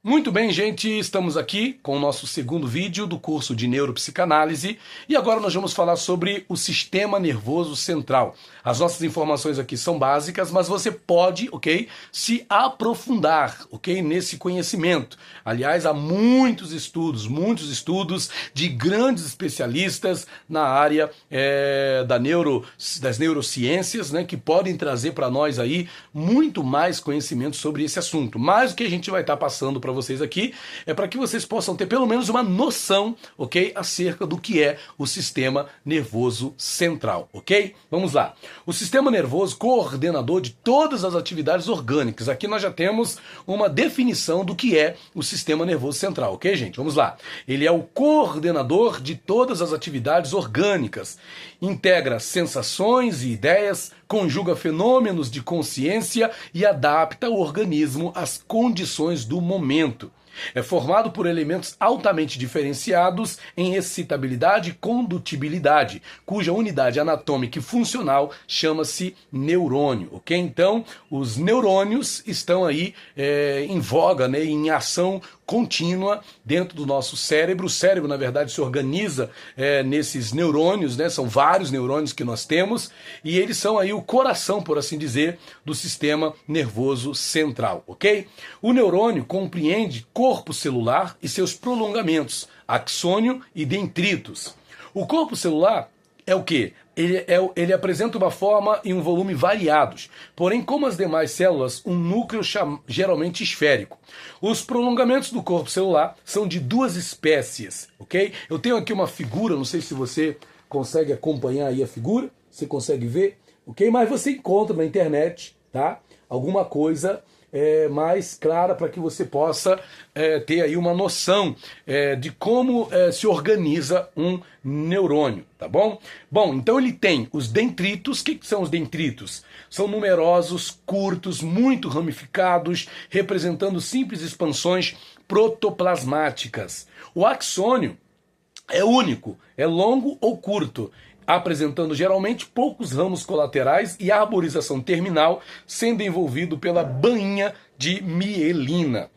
Muito bem, gente, estamos aqui com o nosso segundo vídeo do curso de Neuropsicanálise e agora nós vamos falar sobre o sistema nervoso central. As nossas informações aqui são básicas, mas você pode, se aprofundar, nesse conhecimento. Aliás, há muitos estudos de grandes especialistas na área das neurociências, né, que podem trazer para nós aí muito mais conhecimento sobre esse assunto. Mas o que a gente vai estar passando para vocês aqui é para que vocês possam ter pelo menos uma noção, acerca do que é o sistema nervoso central, Vamos lá. O sistema nervoso coordenador de todas as atividades orgânicas. Aqui nós já temos uma definição do que é o sistema nervoso central, gente? Vamos lá. Ele é o coordenador de todas as atividades orgânicas. Integra sensações e ideias, conjuga fenômenos de consciência e adapta o organismo às condições do momento. É formado por elementos altamente diferenciados em excitabilidade e condutibilidade, cuja unidade anatômica e funcional chama-se neurônio, Então, os neurônios estão aí em voga, né, em ação contínua dentro do nosso cérebro. O cérebro, na verdade, se organiza nesses neurônios, né? São vários neurônios que nós temos e eles são aí o coração, por assim dizer, do sistema nervoso central, O neurônio compreende corpo celular e seus prolongamentos, axônio e dendritos. O corpo celular é o quê? Ele apresenta uma forma e um volume variados, porém, como as demais células, um núcleo geralmente esférico. Os prolongamentos do corpo celular são de duas espécies, Eu tenho aqui uma figura, não sei se você consegue acompanhar aí a figura, você consegue ver, Mas você encontra na internet, tá? Alguma coisa mais clara para que você possa ter aí uma noção de como se organiza um neurônio, tá bom? Bom, então ele tem os dendritos. O que são os dendritos? São numerosos, curtos, muito ramificados, representando simples expansões protoplasmáticas. O axônio é único, é longo ou curto, apresentando geralmente poucos ramos colaterais e arborização terminal, sendo envolvido pela bainha de mielina.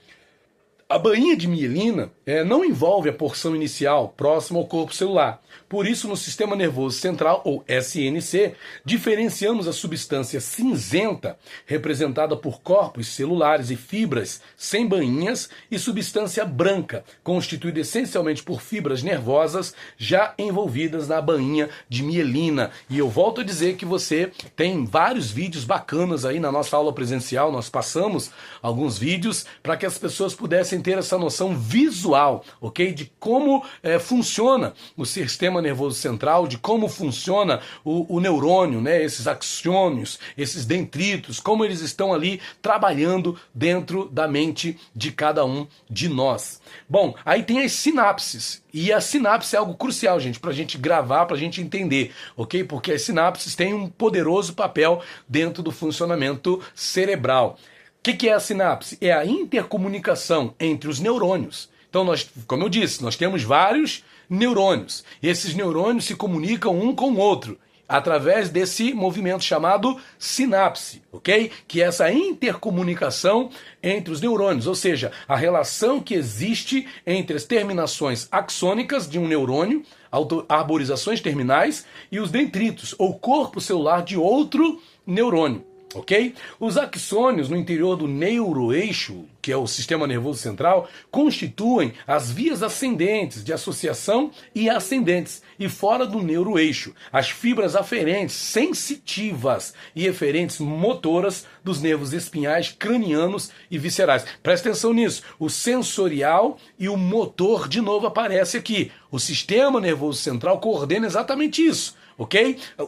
A bainha de mielina não envolve a porção inicial próxima ao corpo celular. Por isso, no sistema nervoso central, ou SNC, diferenciamos a substância cinzenta, representada por corpos celulares e fibras sem bainhas, e substância branca, constituída essencialmente por fibras nervosas já envolvidas na bainha de mielina. E eu volto a dizer que você tem vários vídeos bacanas aí na nossa aula presencial. Nós passamos alguns vídeos para que as pessoas pudessem ter essa noção visual, de como funciona o sistema nervoso central, de como funciona o neurônio, né, esses axônios, esses dendritos, como eles estão ali trabalhando dentro da mente de cada um de nós. Bom, aí tem as sinapses. E a sinapse é algo crucial, gente, para a gente gravar, para a gente entender, Porque as sinapses têm um poderoso papel dentro do funcionamento cerebral. O que é a sinapse? É a intercomunicação entre os neurônios. Então, como eu disse, nós temos vários neurônios. E esses neurônios se comunicam um com o outro através desse movimento chamado sinapse, Que é essa intercomunicação entre os neurônios, ou seja, a relação que existe entre as terminações axônicas de um neurônio, arborizações terminais, e os dendritos, ou corpo celular de outro neurônio. Os axônios no interior do neuroeixo, que é o sistema nervoso central, constituem as vias ascendentes de associação e ascendentes, e fora do neuroeixo, as fibras aferentes sensitivas e eferentes motoras dos nervos espinhais, cranianos e viscerais. Presta atenção nisso, o sensorial e o motor de novo aparece aqui. O sistema nervoso central coordena exatamente isso.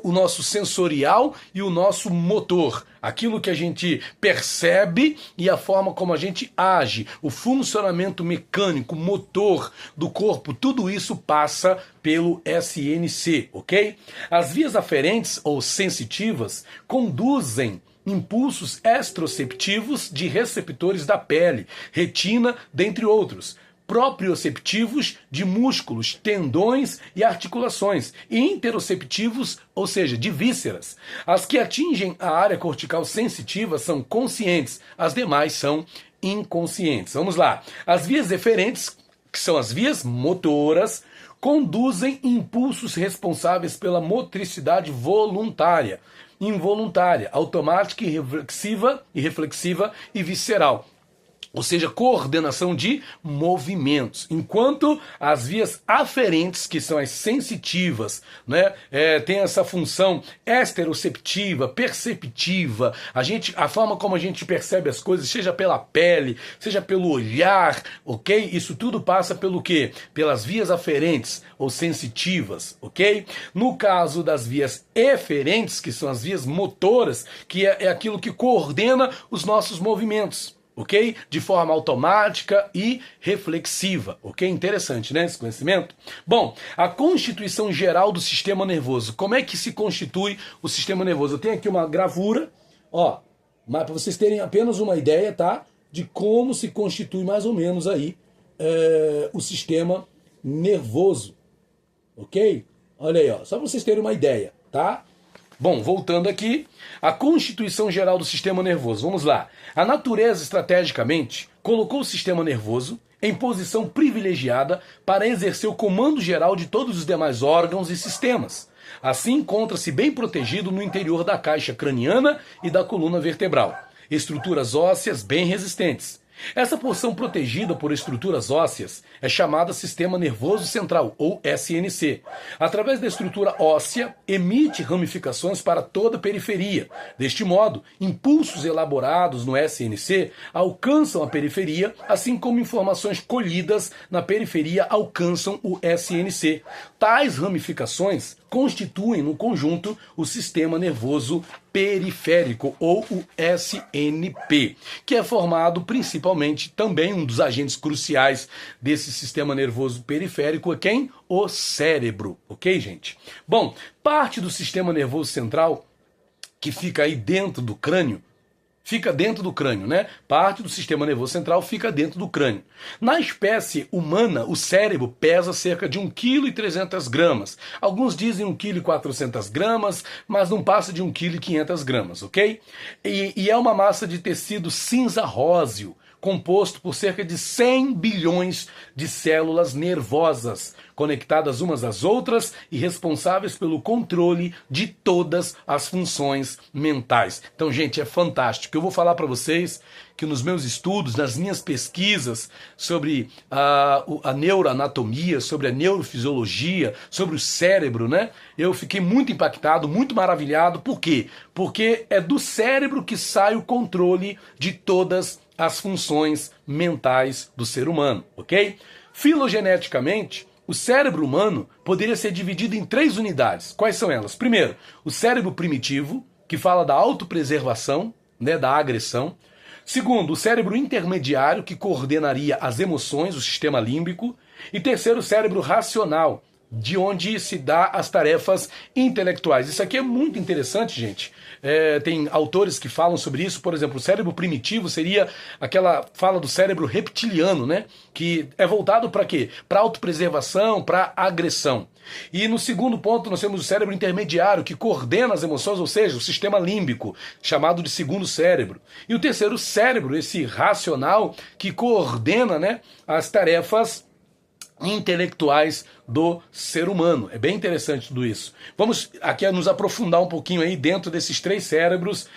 O nosso sensorial e o nosso motor, aquilo que a gente percebe e a forma como a gente age, o funcionamento mecânico, motor do corpo, tudo isso passa pelo SNC, As vias aferentes ou sensitivas conduzem impulsos extroceptivos de receptores da pele, retina, dentre outros, proprioceptivos de músculos, tendões e articulações, e interoceptivos, ou seja, de vísceras. As que atingem a área cortical sensitiva são conscientes, as demais são inconscientes. Vamos lá. As vias eferentes, que são as vias motoras, conduzem impulsos responsáveis pela motricidade voluntária, involuntária, automática e reflexiva e visceral. Ou seja, coordenação de movimentos. Enquanto as vias aferentes, que são as sensitivas, né, tem essa função esteroceptiva, perceptiva, a forma como a gente percebe as coisas, seja pela pele, seja pelo olhar, ok? Isso tudo passa pelo quê? Pelas vias aferentes ou sensitivas, ok? No caso das vias eferentes, que são as vias motoras, que é aquilo que coordena os nossos movimentos. Ok? De forma automática e reflexiva. Ok? Interessante, né? Esse conhecimento. Bom, a constituição geral do sistema nervoso. Como é que se constitui o sistema nervoso? Eu tenho aqui uma gravura, ó, mas para vocês terem apenas uma ideia, tá? De como se constitui mais ou menos aí o sistema nervoso. Ok? Olha aí, ó, só para vocês terem uma ideia, tá? Bom, voltando aqui, a constituição geral do sistema nervoso. Vamos lá. A natureza, estrategicamente, colocou o sistema nervoso em posição privilegiada para exercer o comando geral de todos os demais órgãos e sistemas. Assim, encontra-se bem protegido no interior da caixa craniana e da coluna vertebral. Estruturas ósseas bem resistentes. Essa porção protegida por estruturas ósseas é chamada Sistema Nervoso Central, ou SNC. Através da estrutura óssea, emite ramificações para toda a periferia. Deste modo, impulsos elaborados no SNC alcançam a periferia, assim como informações colhidas na periferia alcançam o SNC. Tais ramificações constituem no conjunto o sistema nervoso periférico, ou o SNP, que é formado principalmente também um dos agentes cruciais desse sistema nervoso periférico é quem? O cérebro, ok, gente? Bom, parte do sistema nervoso central que fica aí dentro do crânio, né? Parte do sistema nervoso central fica dentro do crânio. Na espécie humana, o cérebro pesa cerca de 1,3 kg. Alguns dizem 1,4 kg, mas não passa de 1,5 kg, ok? E é uma massa de tecido cinza róseo, composto por cerca de 100 bilhões de células nervosas, conectadas umas às outras e responsáveis pelo controle de todas as funções mentais. Então, gente, é fantástico. Eu vou falar para vocês que nos meus estudos, nas minhas pesquisas sobre a neuroanatomia, sobre a neurofisiologia, sobre o cérebro, né? Eu fiquei muito impactado, muito maravilhado. Por quê? Porque é do cérebro que sai o controle de todas as funções mentais do ser humano, ok? Filogeneticamente, o cérebro humano poderia ser dividido em 3 unidades. Quais são elas? Primeiro, o cérebro primitivo, que fala da autopreservação, né, da agressão. Segundo, o cérebro intermediário, que coordenaria as emoções, o sistema límbico. E terceiro, o cérebro racional, de onde se dá as tarefas intelectuais. Isso aqui é muito interessante, gente. Tem autores que falam sobre isso. Por exemplo, o cérebro primitivo seria aquela fala do cérebro reptiliano, né? Que é voltado para quê? Para autopreservação, para agressão. E no segundo ponto nós temos o cérebro intermediário, que coordena as emoções, ou seja, o sistema límbico, chamado de segundo cérebro. E o terceiro cérebro, esse racional, que coordena, né, as tarefas intelectuais do ser humano. É bem interessante tudo isso. Vamos aqui nos aprofundar um pouquinho aí dentro desses 3 cérebros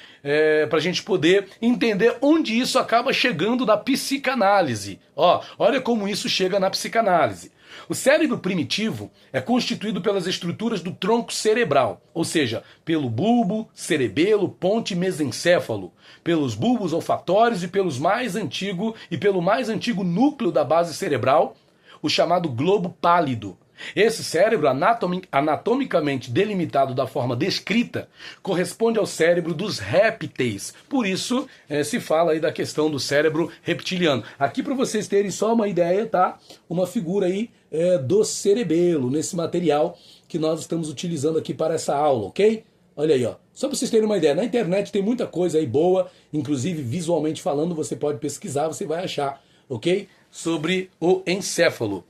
para a gente poder entender onde isso acaba chegando na psicanálise. Olha como isso chega na psicanálise. O cérebro primitivo é constituído pelas estruturas do tronco cerebral, ou seja, pelo bulbo, cerebelo, ponte e mesencéfalo, pelos bulbos olfatórios e pelo mais antigo núcleo da base cerebral, o chamado globo pálido. Esse cérebro, anatomicamente delimitado da forma descrita, corresponde ao cérebro dos répteis. Por isso, se fala aí da questão do cérebro reptiliano. Aqui, para vocês terem só uma ideia, tá? Uma figura aí do cerebelo, nesse material que nós estamos utilizando aqui para essa aula, ok? Olha aí, ó. Só para vocês terem uma ideia, na internet tem muita coisa aí boa, inclusive visualmente falando, você pode pesquisar, você vai achar, ok? Sobre o encéfalo.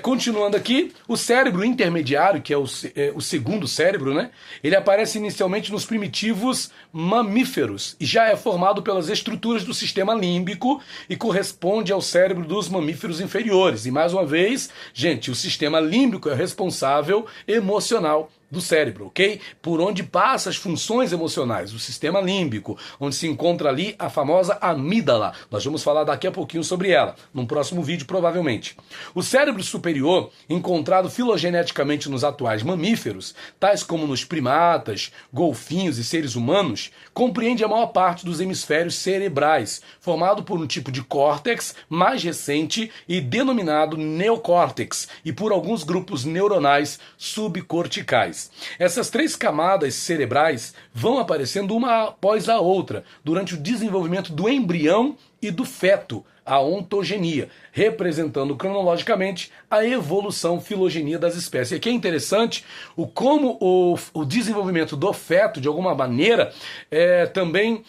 Continuando aqui, o cérebro intermediário, que é o segundo cérebro, né? Ele aparece inicialmente nos primitivos mamíferos e já é formado pelas estruturas do sistema límbico e corresponde ao cérebro dos mamíferos inferiores. E mais uma vez, gente, o sistema límbico é responsável emocional do cérebro, ok? Por onde passa as funções emocionais, o sistema límbico, onde se encontra ali a famosa amígdala. Nós vamos falar daqui a pouquinho sobre ela, num próximo vídeo provavelmente. O cérebro superior, encontrado filogeneticamente nos atuais mamíferos, tais como nos primatas, golfinhos e seres humanos, compreende a maior parte dos hemisférios cerebrais, formado por um tipo de córtex mais recente e denominado neocórtex, e por alguns grupos neuronais subcorticais. Essas três camadas cerebrais vão aparecendo uma após a outra durante o desenvolvimento do embrião e do feto, a ontogenia, representando cronologicamente a evolução filogenia das espécies. E aqui é interessante como o desenvolvimento do feto, de alguma maneira, também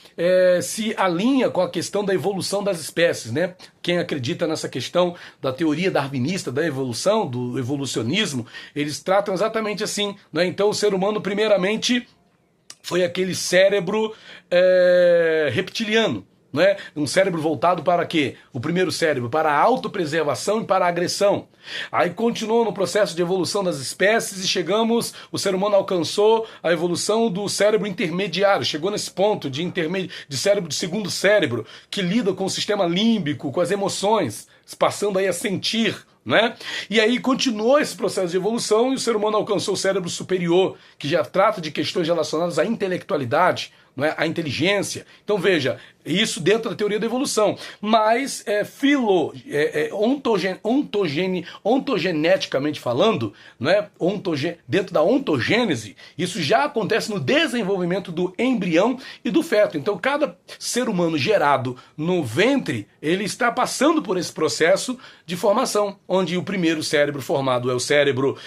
se alinha com a questão da evolução das espécies, né? Quem acredita nessa questão da teoria darwinista da evolução, do evolucionismo, eles tratam exatamente assim, né? Então o ser humano, primeiramente, foi aquele cérebro reptiliano, né? Um cérebro voltado para quê? O primeiro cérebro para a autopreservação e para a agressão. Aí continuou no processo de evolução das espécies e o ser humano alcançou a evolução do cérebro intermediário, chegou nesse ponto de cérebro de segundo cérebro, que lida com o sistema límbico, com as emoções, passando aí a sentir, né? E aí continuou esse processo de evolução e o ser humano alcançou o cérebro superior, que já trata de questões relacionadas à intelectualidade, não é? A inteligência. Então veja, isso dentro da teoria da evolução. Mas ontogeneticamente falando, não é? Dentro da ontogênese, isso já acontece no desenvolvimento do embrião e do feto. Então cada ser humano gerado no ventre, ele está passando por esse processo de formação, onde o primeiro cérebro formado é o cérebro,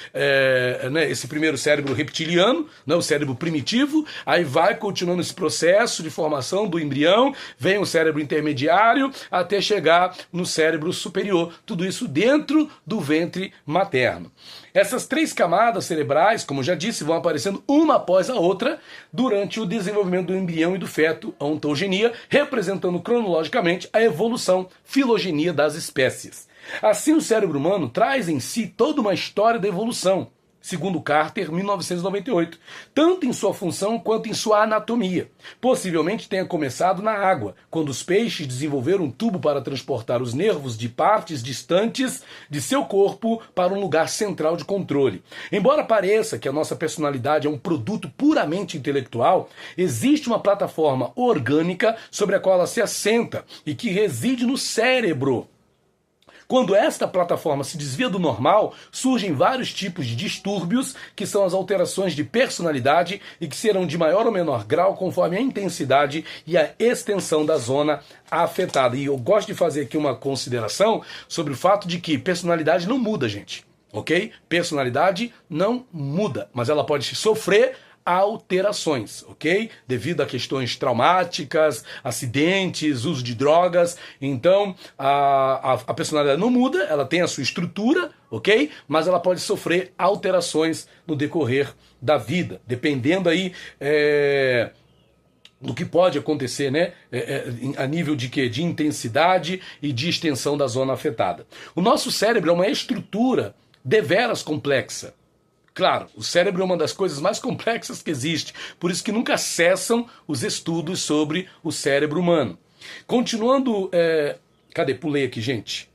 né, esse primeiro cérebro reptiliano, né, o cérebro primitivo, aí vai continuando esse processo de formação do embrião, vem o cérebro intermediário até chegar no cérebro superior. Tudo isso dentro do ventre materno. Essas três camadas cerebrais, como já disse, vão aparecendo uma após a outra durante o desenvolvimento do embrião e do feto, a ontogenia, representando cronologicamente a evolução, filogenia das espécies. Assim, o cérebro humano traz em si toda uma história da evolução, segundo Carter, 1998, tanto em sua função quanto em sua anatomia. Possivelmente tenha começado na água, quando os peixes desenvolveram um tubo para transportar os nervos de partes distantes de seu corpo para um lugar central de controle. Embora pareça que a nossa personalidade é um produto puramente intelectual, existe uma plataforma orgânica sobre a qual ela se assenta e que reside no cérebro. Quando esta plataforma se desvia do normal, surgem vários tipos de distúrbios, que são as alterações de personalidade e que serão de maior ou menor grau conforme a intensidade e a extensão da zona afetada. E eu gosto de fazer aqui uma consideração sobre o fato de que personalidade não muda, gente. Ok? Personalidade não muda, mas ela pode sofrer alterações, ok? Devido a questões traumáticas, acidentes, uso de drogas. Então, a personalidade não muda, ela tem a sua estrutura, ok? Mas ela pode sofrer alterações no decorrer da vida, dependendo aí do que pode acontecer, né? A nível de quê? De intensidade e de extensão da zona afetada. O nosso cérebro é uma estrutura deveras complexa. Claro, o cérebro é uma das coisas mais complexas que existe, por isso que nunca cessam os estudos sobre o cérebro humano. Continuando, cadê? Pulei aqui, gente.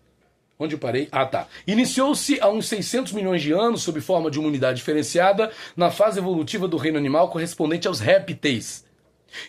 Onde eu parei? Ah, tá. Iniciou-se há uns 600 milhões de anos, sob forma de uma unidade diferenciada, na fase evolutiva do reino animal correspondente aos répteis.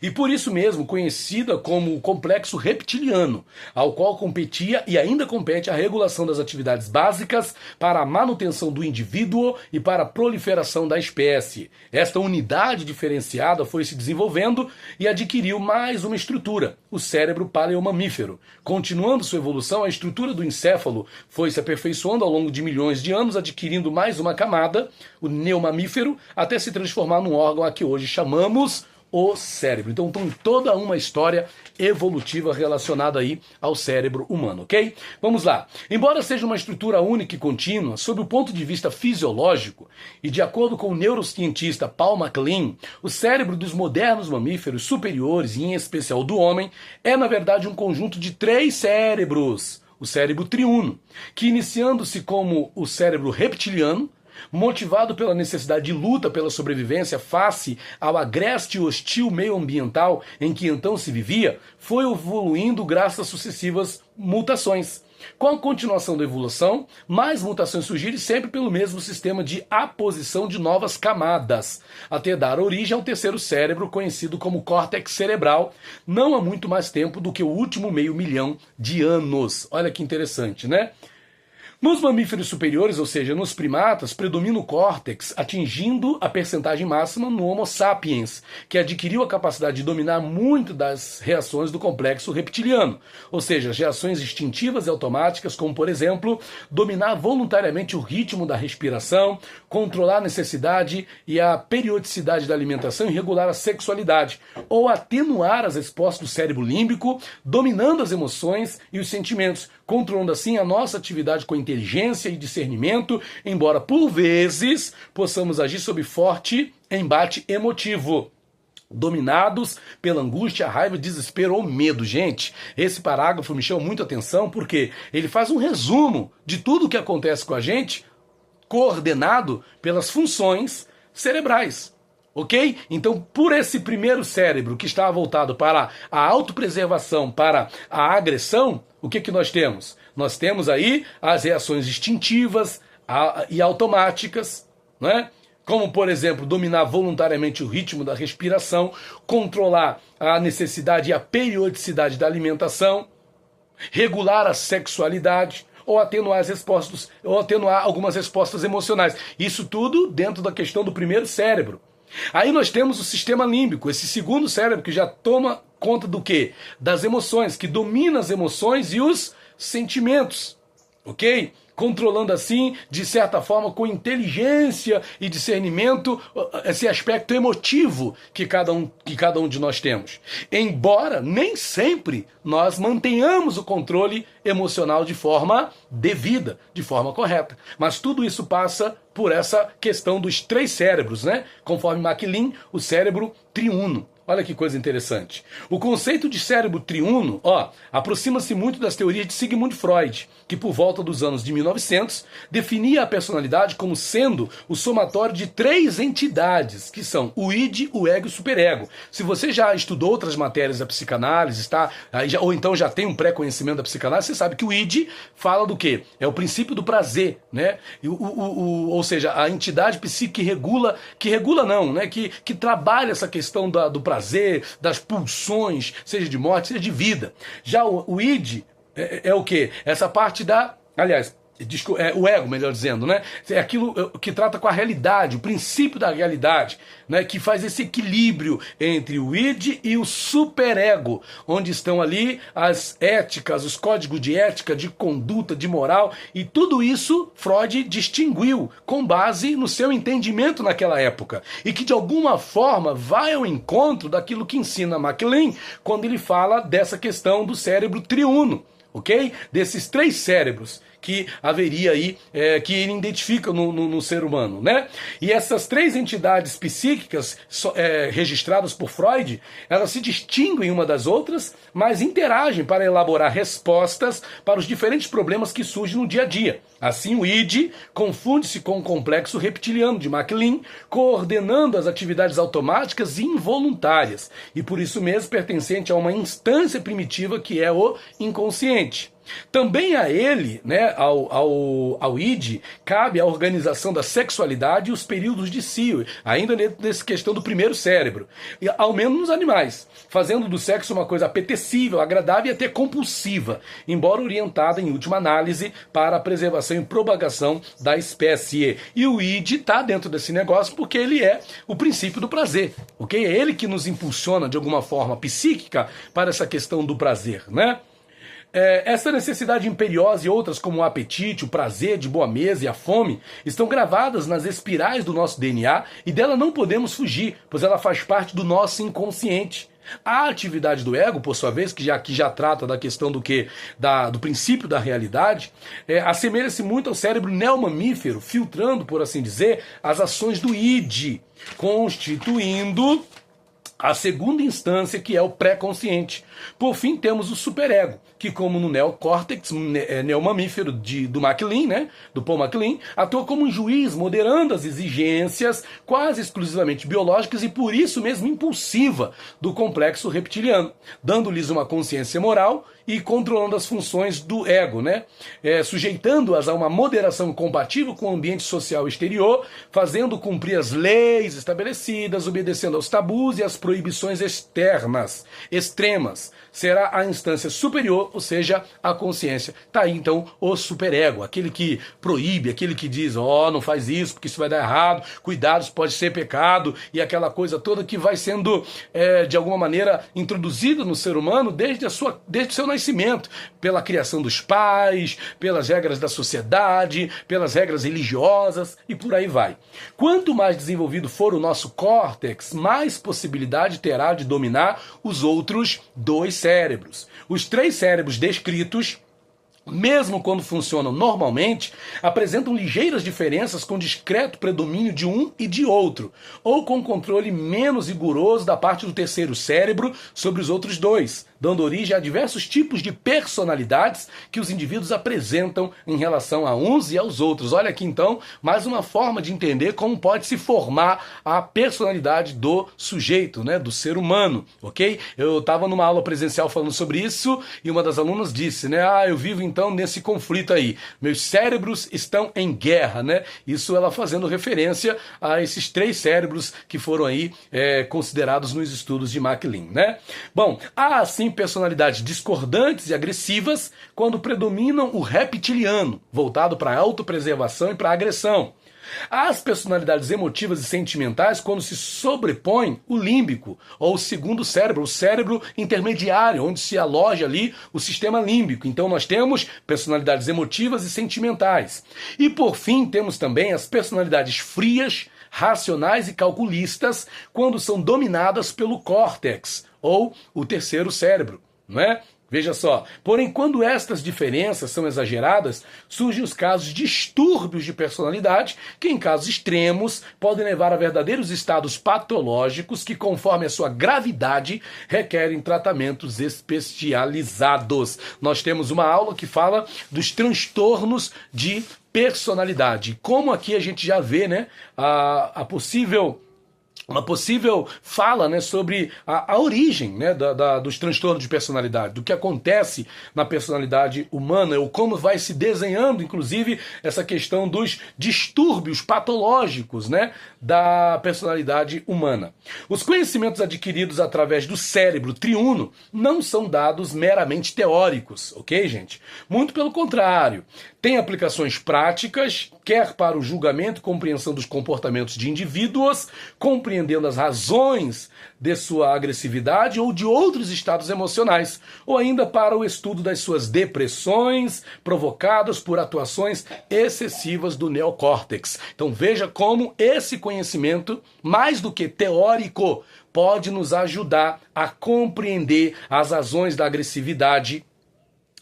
E por isso mesmo conhecida como o complexo reptiliano, ao qual competia e ainda compete a regulação das atividades básicas para a manutenção do indivíduo e para a proliferação da espécie. Esta unidade diferenciada foi se desenvolvendo e adquiriu mais uma estrutura, o cérebro paleomamífero. Continuando sua evolução, a estrutura do encéfalo foi se aperfeiçoando ao longo de milhões de anos, adquirindo mais uma camada, o neomamífero, até se transformar num órgão a que hoje chamamos o cérebro. Então tem toda uma história evolutiva relacionada aí ao cérebro humano, ok? Vamos lá. Embora seja uma estrutura única e contínua, sob o ponto de vista fisiológico, e de acordo com o neurocientista Paul MacLean, o cérebro dos modernos mamíferos superiores, e em especial do homem, é na verdade um conjunto de 3 cérebros. O cérebro triuno, que iniciando-se como o cérebro reptiliano, motivado pela necessidade de luta pela sobrevivência face ao agreste e hostil meio ambiental em que então se vivia, foi evoluindo graças a sucessivas mutações. Com a continuação da evolução, mais mutações surgirem sempre pelo mesmo sistema de aposição de novas camadas, até dar origem ao terceiro cérebro, conhecido como córtex cerebral, não há muito mais tempo do que o último meio milhão de anos. Olha que interessante, né? Nos mamíferos superiores, ou seja, nos primatas, predomina o córtex, atingindo a percentagem máxima no Homo sapiens, que adquiriu a capacidade de dominar muito das reações do complexo reptiliano, ou seja, as reações instintivas e automáticas, como, por exemplo, dominar voluntariamente o ritmo da respiração, controlar a necessidade e a periodicidade da alimentação e regular a sexualidade, ou atenuar as respostas do cérebro límbico, dominando as emoções e os sentimentos, controlando assim a nossa atividade com inteligência e discernimento, embora por vezes possamos agir sob forte embate emotivo, dominados pela angústia, raiva, desespero ou medo. Gente, esse parágrafo me chamou muito a atenção porque ele faz um resumo de tudo o que acontece com a gente, coordenado pelas funções cerebrais. Ok? Então, por esse primeiro cérebro que está voltado para a autopreservação, para a agressão, o que nós temos? Nós temos aí as reações instintivas e automáticas, né? Como, por exemplo, dominar voluntariamente o ritmo da respiração, controlar a necessidade e a periodicidade da alimentação, regular a sexualidade, ou atenuar as respostas, ou atenuar algumas respostas emocionais. Isso tudo dentro da questão do primeiro cérebro. Aí nós temos o sistema límbico, esse segundo cérebro que já toma conta do quê? Das emoções, que domina as emoções e os sentimentos, ok? Controlando assim, de certa forma, com inteligência e discernimento, esse aspecto emotivo que cada um de nós temos. Embora nem sempre nós mantenhamos o controle emocional de forma devida, de forma correta. Mas tudo isso passa por essa questão dos 3 cérebros, né? Conforme MacLean, o cérebro triuno. Olha que coisa interessante. O conceito de cérebro triuno, aproxima-se muito das teorias de Sigmund Freud, que por volta dos anos de 1900 definia a personalidade como sendo o somatório de 3 entidades, que são o id, o ego e o superego. Se você já estudou outras matérias da psicanálise, ou então já tem um pré-conhecimento da psicanálise, você sabe que o id fala do quê? É o princípio do prazer, né? Ou seja, a entidade psíquica que regula não, né? Que trabalha essa questão do prazer, das pulsões, seja de morte, seja de vida. Já o id é o quê? Essa parte o ego, melhor dizendo, né? É aquilo que trata com a realidade, o princípio da realidade, né? Que faz esse equilíbrio entre o id e o superego, onde estão ali as éticas, os códigos de ética, de conduta, de moral, e tudo isso Freud distinguiu com base no seu entendimento naquela época, e que de alguma forma vai ao encontro daquilo que ensina MacLean quando ele fala dessa questão do cérebro triuno, ok? Desses 3 cérebros que haveria aí, que ele identifica no ser humano, né? E essas 3 entidades psíquicas registradas por Freud, elas se distinguem uma das outras, mas interagem para elaborar respostas para os diferentes problemas que surgem no dia a dia. Assim, o id confunde-se com o complexo reptiliano de MacLean, coordenando as atividades automáticas e involuntárias, e por isso mesmo pertencente a uma instância primitiva que é o inconsciente. Também a ele, né, ao id, cabe a organização da sexualidade e os períodos de cio, ainda nessa questão do primeiro cérebro, e, ao menos nos animais, fazendo do sexo uma coisa apetecível, agradável e até compulsiva, embora orientada, em última análise, para a preservação e propagação da espécie. E o id está dentro desse negócio porque ele é o princípio do prazer, ok? É ele que nos impulsiona, de alguma forma psíquica, para essa questão do prazer, né? Essa necessidade imperiosa e outras como o apetite, o prazer de boa mesa e a fome estão gravadas nas espirais do nosso DNA e dela não podemos fugir, pois ela faz parte do nosso inconsciente. A atividade do ego, por sua vez, que já trata da questão do princípio da realidade, assemelha-se muito ao cérebro neomamífero, filtrando, por assim dizer, as ações do id, constituindo a segunda instância, que é o pré-consciente. Por fim, temos o superego, que como no neocórtex neomamífero do MacLean, né, do Paul MacLean, atua como um juiz, moderando as exigências quase exclusivamente biológicas e por isso mesmo impulsiva do complexo reptiliano, dando-lhes uma consciência moral e controlando as funções do ego, né, sujeitando-as a uma moderação compatível com o ambiente social exterior, fazendo cumprir as leis estabelecidas, obedecendo aos tabus e às proibições externas, extremas. Será a instância superior, ou seja, a consciência. Tá aí então o superego, aquele que proíbe, aquele que diz, não faz isso porque isso vai dar errado, cuidado, isso pode ser pecado, e aquela coisa toda que vai sendo, de alguma maneira, introduzida no ser humano desde o seu nascimento, pela criação dos pais, pelas regras da sociedade, pelas regras religiosas e por aí vai. Quanto mais desenvolvido for o nosso córtex, mais possibilidade terá de dominar os outros dois cérebros. Os 3 cérebros descritos, mesmo quando funcionam normalmente, apresentam ligeiras diferenças com discreto predomínio de um e de outro, ou com controle menos rigoroso da parte do terceiro cérebro sobre os outros 2, dando origem a diversos tipos de personalidades que os indivíduos apresentam em relação a uns e aos outros. Olha aqui então, mais uma forma de entender como pode se formar a personalidade do sujeito, né, do ser humano, ok? Eu estava numa aula presencial falando sobre isso e uma das alunas disse, né, eu vivo então nesse conflito aí, meus cérebros estão em guerra, né? Isso ela fazendo referência a esses 3 cérebros que foram aí considerados nos estudos de MacLean, né? Bom, há assim personalidades discordantes e agressivas quando predominam o reptiliano, voltado para a autopreservação e para a agressão. As personalidades emotivas e sentimentais quando se sobrepõe o límbico, ou o segundo cérebro, o cérebro intermediário, onde se aloja ali o sistema límbico. Então nós temos personalidades emotivas e sentimentais. E por fim temos também as personalidades frias, racionais e calculistas, quando são dominadas pelo córtex, ou o terceiro cérebro, não é? Veja só, porém quando estas diferenças são exageradas, surgem os casos de distúrbios de personalidade, que em casos extremos podem levar a verdadeiros estados patológicos que, conforme a sua gravidade, requerem tratamentos especializados. Nós temos uma aula que fala dos transtornos de personalidade. Como aqui a gente já vê, né, uma possível fala, né, sobre a origem, né, dos transtornos de personalidade, do que acontece na personalidade humana, ou como vai se desenhando, inclusive, essa questão dos distúrbios patológicos, né, da personalidade humana. Os conhecimentos adquiridos através do cérebro triuno não são dados meramente teóricos, ok, gente? Muito pelo contrário. Tem aplicações práticas, quer para o julgamento e compreensão dos comportamentos de indivíduos, compreendendo as razões de sua agressividade ou de outros estados emocionais, ou ainda para o estudo das suas depressões provocadas por atuações excessivas do neocórtex. Então veja como esse conhecimento, mais do que teórico, pode nos ajudar a compreender as razões da agressividade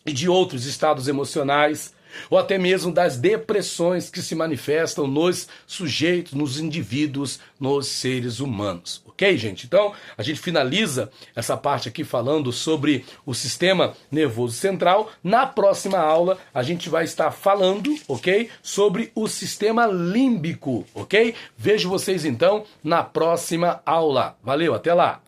e de outros estados emocionais, ou até mesmo das depressões que se manifestam nos sujeitos, nos indivíduos, nos seres humanos. Ok, gente? Então, a gente finaliza essa parte aqui falando sobre o sistema nervoso central. Na próxima aula, a gente vai estar falando, ok, sobre o sistema límbico, ok? Vejo vocês, então, na próxima aula. Valeu, até lá!